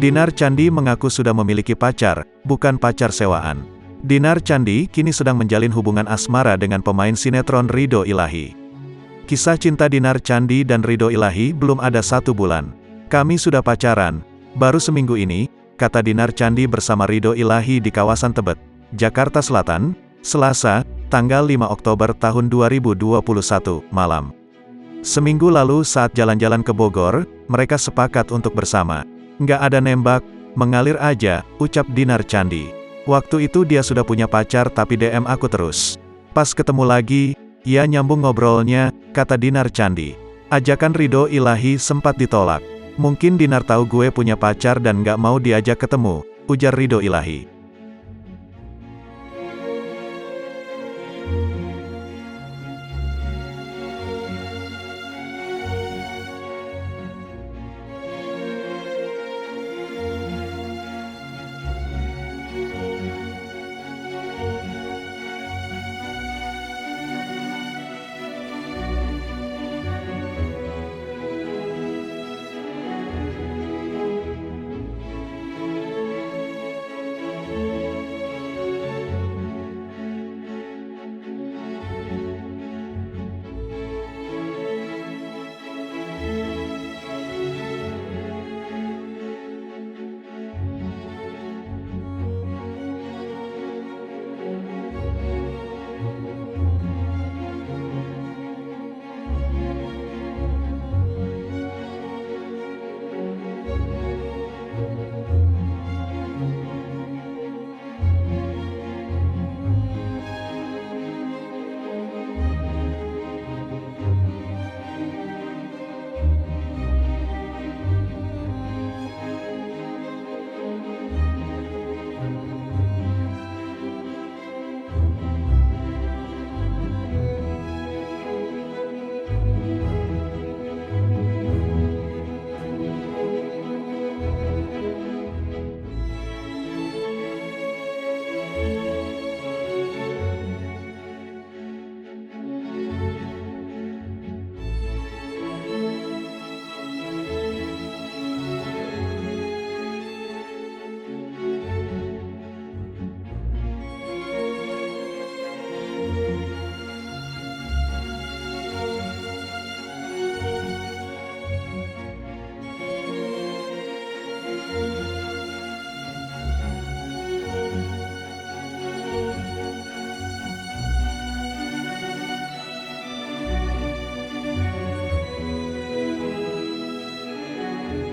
Dinar Candi mengaku sudah memiliki pacar, bukan pacar sewaan. Dinar Candi kini sedang menjalin hubungan asmara dengan pemain sinetron Ridho Ilahi. Kisah cinta Dinar Candi dan Ridho Ilahi belum ada 1 bulan. Kami sudah pacaran, baru seminggu ini, kata Dinar Candi bersama Ridho Ilahi di kawasan Tebet, Jakarta Selatan, Selasa, tanggal 5 Oktober tahun 2021, malam. Seminggu lalu saat jalan-jalan ke Bogor, mereka sepakat untuk bersama. Nggak ada nembak, mengalir aja, ucap Dinar Candi. Waktu itu dia sudah punya pacar tapi DM aku terus. Pas ketemu lagi, ya nyambung ngobrolnya, kata Dinar Candi. Ajakan Ridho Ilahi sempat ditolak. Mungkin Dinar tahu gue punya pacar dan nggak mau diajak ketemu, ujar Ridho Ilahi.